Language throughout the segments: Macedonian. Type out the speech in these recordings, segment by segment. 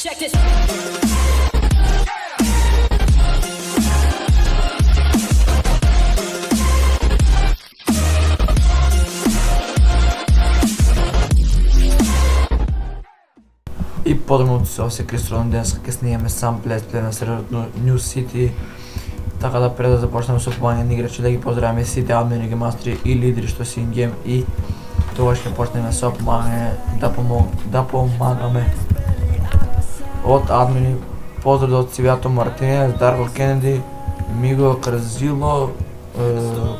Check this. И подобно се осе Кристо днес ќе снимаме сам плей на серверот New City. Така да пред да започнеме со помагање на играчи, да ги поздравиме сите админи, геймастери и лидери што си ингейм и тогаш ќе почнеме со помагање да помагаме. Од админи поздрав од Цивјато Мартинес, Дарко Кенеди, Миго Карзило,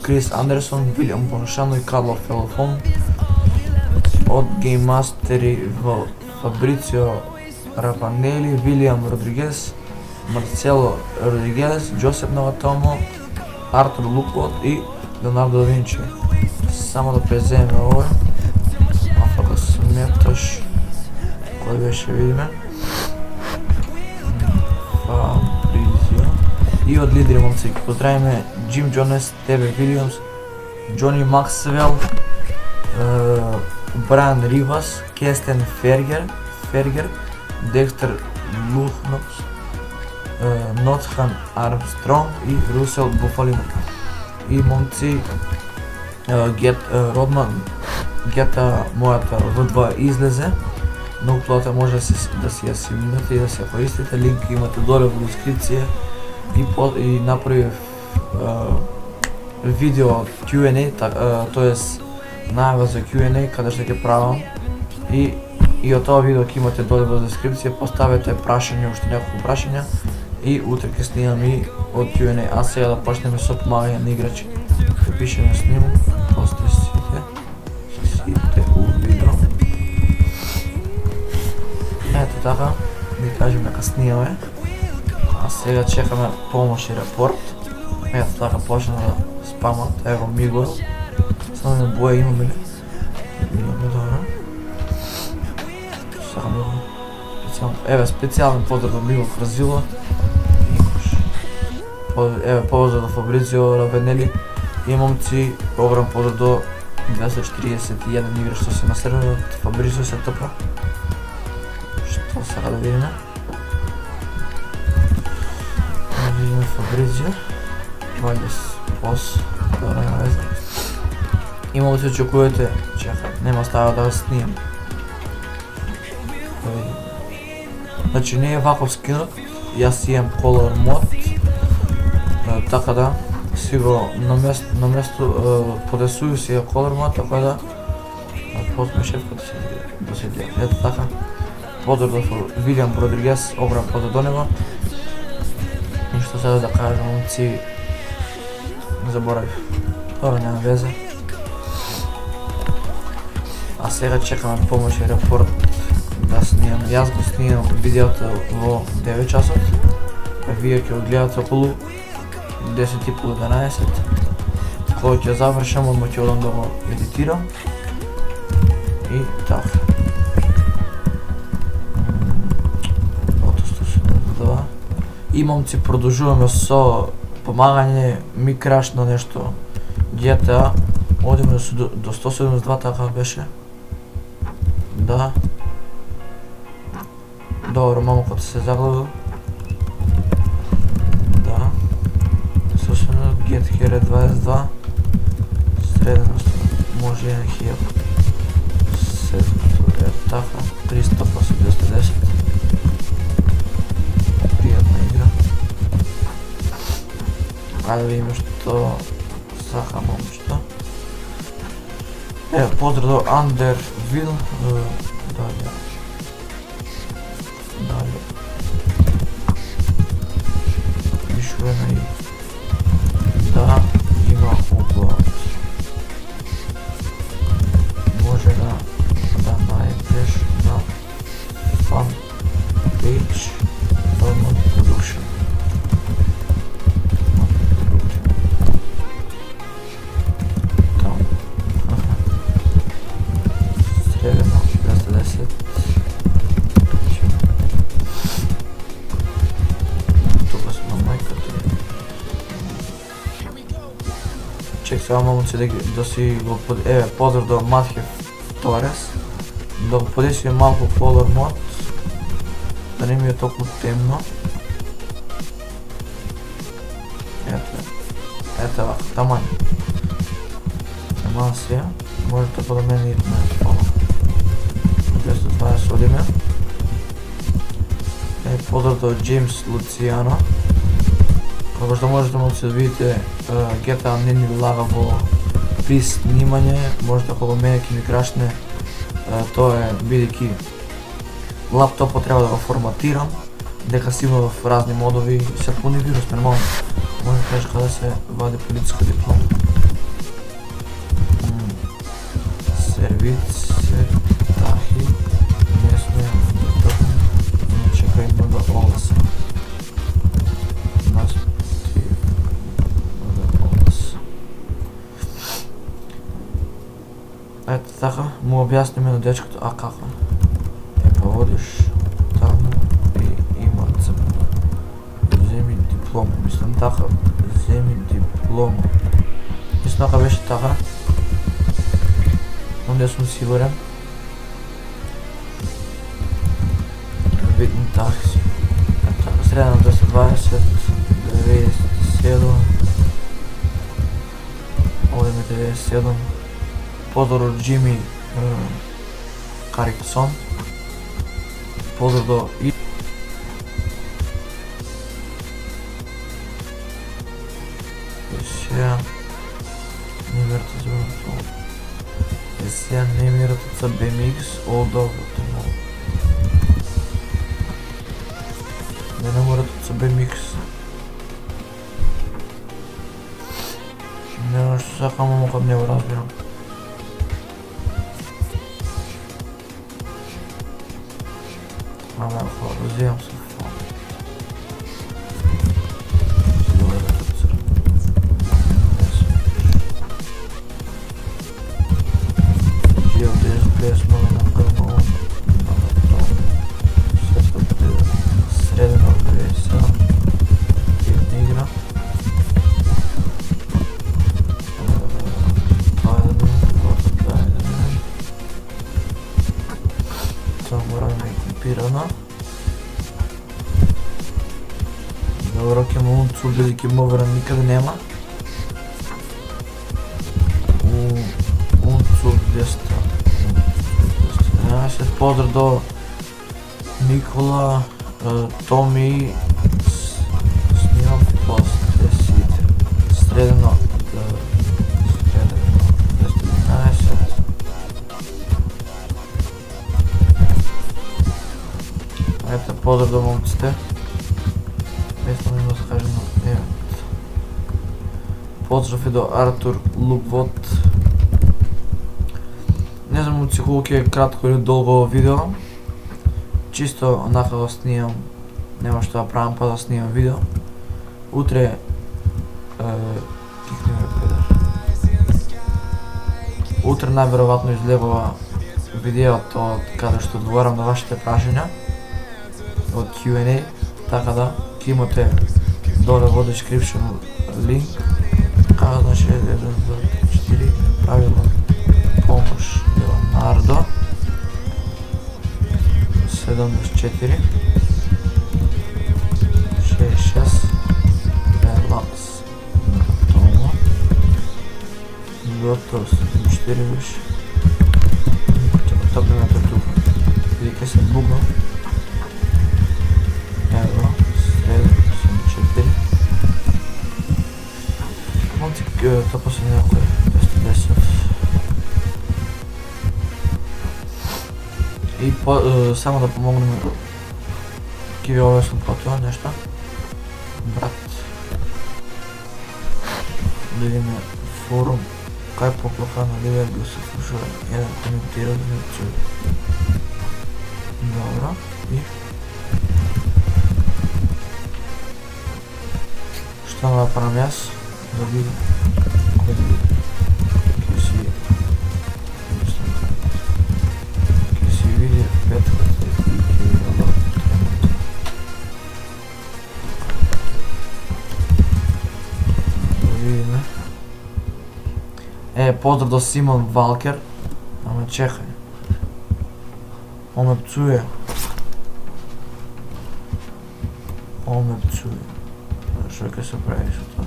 Крис Андерсон, Вилијам Боншано и Карло Фелофон. Од геймастери Фабрицио Рапанели, Вилијам Родригес, Марцело Родригес, Джосеп Наватомо, Артур Лукот и Леонардо да Винчи. Само да преземе ова, ако да сметаш кој беше, видиме. Фабризио. И од лидери момци ќе поздравиме Джим Джонес, Тебе Вилијамс, Джони Максвел, Брайан Ривас, Кестен Фергер, Декстер Лухнокс, Нотхан Армстронг и Русел Буфалино. И момци, Гета мојата V2 излезе, многу плата може да си ја симнете и да се користите, линк имате доле во дескрипција и направив видео Q&A, тоест најава за Q&A каде што ќе правам и од тоа видео ќе имате доле во дескрипција, поставете прашања, уште неколку прашања и утре ќе снимам и од Q&A. А сега да почнеме со помагање на играчи. Ќе пишеме снимам, после сите у видео. Ето така, ви кажем дека снимаме. А сега чекаме помош и репорт. Ето така почна да спамат, ево Мигуел. Само на боја имаме ли? Имаме, добро. Само еве специјален поздрав до Миго Карзило. Еве поздрав до Фабрицио Равенели и момци, огром поздрав до 241 играч што се на серверот. Фабрицио се топа. Што сега да видиме? Видиме Фабрицио. Вајдес пос. Добро, нема веза. И може да се очекувате, чекай, нема става да снимам. Значи не е ваков скинот, јас имам color mod, така да си го на место подесувам си color mod, така да потме шефката да се гледа. Ето така, поздрав до Вилијам Родригес, огром поздрав до него. И што сега да кажам, момци, заборавив. Добро, нема веза. А сега чекаме помош и репорт да снимам. Јас го снимам видеото во 9 часот, а вие ќе го гледате околу 10:30-11. Кога ќе завршам, одма ќе одам да го едитирам. И така. Отосто се два. И момци, продолжуваме со помагање, ми крашна нешто GTA. Одиме до 172, така беше. Да. Добро, момокот се заглавил. Да. Сосено, Get Here 22. Средност може 1000. Сето е така. 300 после 210. Пријатна игра. Ајде да видиме што сака момчето. Ево, поздрав до Андервил. Дале. Пишуваме и да има оглед. Може да најдеш на fan page Normal Production. Там. Средено 210. Чек сега момци да си го поздрав до Матхев Торес, да го подесиме малку color mod, да не ми е толкова темно. Ето, таман. Таман сега. Можете да мените на 220 одиме. Поздрав од Джеймс Луцијано. Како што можете да се видите, GTA не ни влага во при снимање, можете кога мене ќе ми крашне, тоа е бидејќи лаптопот треба да го форматирам, дека си има в разни модови и се пуни вирус, нормално. Може да кажеш кога се вади полициска диплома. Сервиц, тахи, не сме, не чекай много оласа. Ето така, му објасниме на дечкото, а како? Па одиш таму и има црвено. Земи диплома, мислам така, земи диплома. Мислам дека беше така. Но не сум сигурен. Видим такси. Ето така, средна 220, 97. Овде ми 97. Поздрав од Джими Кариксон. Поздрав до и сега немерата за сега немерата за BMX о доброто много. Не намерата за BMX. Не што сакам, ама не го разбирам. Ама хора, взимам се фон. Жил песма на канал. Средена песа. Една игра. Пирана. Добро, ќе му унцу били ќе му верам никаде нема. Унцу 200. Се поздрав до Никола, Томи, снимам после сите. Средено 211. Ето, поздрав до момците. Мислам да се кажем, поздрав и до Артур Луквот. Не знам от колко е кратко или дълго видео. Чисто онака да снимам. Нема што да правам па да снимам видео. Утре кикни ме педар. Утре најверојатно излегува видеото каде што одговарам на вашите прашања од Q&A, така да ќе имате доле во description линк, како значи 1, 2, 4, правилно помош Леонардо 74 66 релакс Томо готов 4 виш топнем ето тук видите се бугна. Evo, 784. Monti to poslije nekako je 210. I samo da pomognem Kivi, ove sam platio nešto. Brat. Da vidimo forum. Kaj poklaka na Liver bio se slušao jedan komentirao da ne čuje. Dobro. I šta da napravim jaz? Da vidim koji si vidi petka da vidim. Pozdrav do Simon Valker. Ама чекай. Он ме пцуе. ме пцуи. Што ќе се прави со тоа?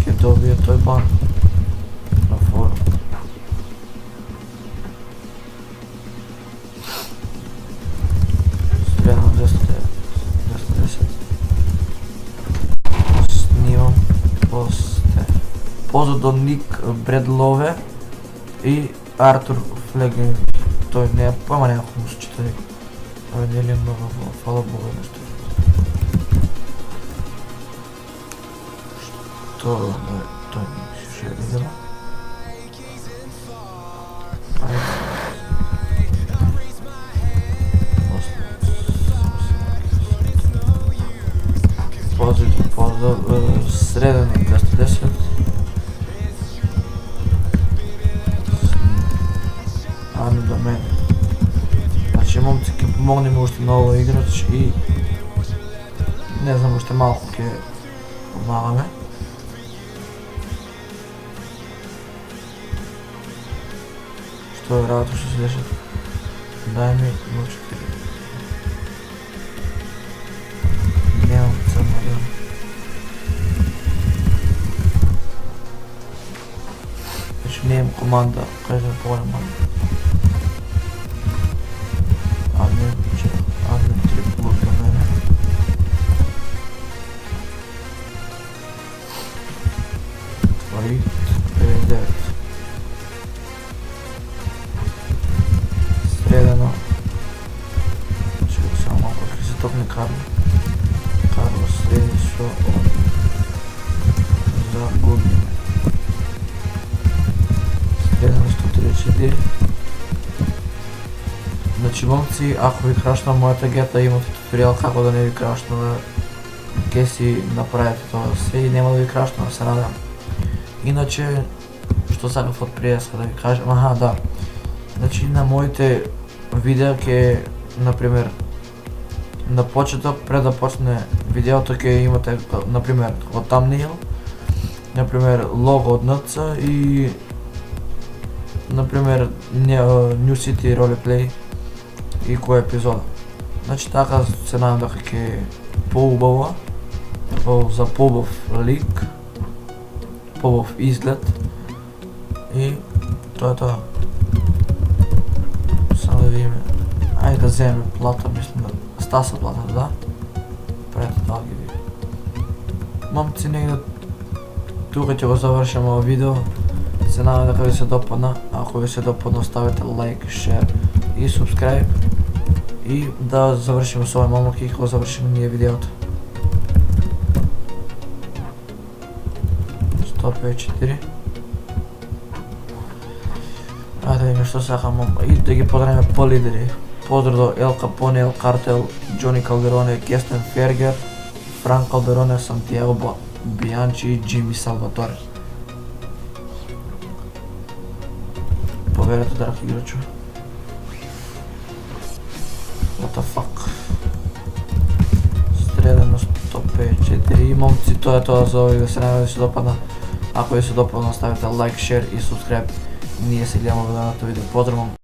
Ќе добие тој бан на форум. Средно 210. Снимам посте. Поздрав до Ник Бредлове и Артур Флеген. Тој не е појма, нема хубаво се чита никој. Абе, не ли е много, фала Бога нешто. Што е, тој не ще видела. Ајде. Поздрав, среден на 210. Ами до мене. Значи момци ќе помогнеме уште на овој играч и не знам, уште малку ќе помагаме. Што е работа што се деша? Дај ми 0-4. Немам црна да. Значи немам команда, кажем по-голема. Админ 3 плюс до мене. Твори 59. Средено. Чекай само малко, ќе се топне Карло. Карло среди што загубиме. Средено 134. Значи момци, ако ви крашна мојата гета, имате туторијал како да не ви крашнува, ќе си направите тоа се и нема да ви крашнува, се надам. Иначе, што сакав од пријеска да ви кажам, да. Значи на моите видеа ќе, например, на почеток, пред да почне видеото ќе имате, например, од thumbnail, например, лого од НЦ и, например, New City Roleplay и која епизода. Значи така се надам дека ќе поубаво, за поубав лик, поубав изглед и тоа е тоа. Само да видиме. Ајде да земеме плата, мислам да стаса плата, да? Пред тоа ги видим. Момци, негде тука ќе го завршам ова видео. Се надам дека ви се допадна. Ако ви се допадна, оставете лайк, шер и субскрайб. И да завршиме со овој момок и кога завршиме ние видеото. 154. Ајде да видиме што сакам и да ги поздравиме по лидери. Поздрав до Ел Капоне, Ел Картел, Джони Калдероне, Кестен Фергер, Франк Калдероне, Сантиаго Бианчи и Джими Салваторе. Поверете, драги играчу. What the fuck? Средено 154 и момци, тоа е тоа за овој, да се надам да се допадна. Ако ви се допадна, оставите лайк, шер и субскрайб. Ние се гледаме во следното видео. Поздрав!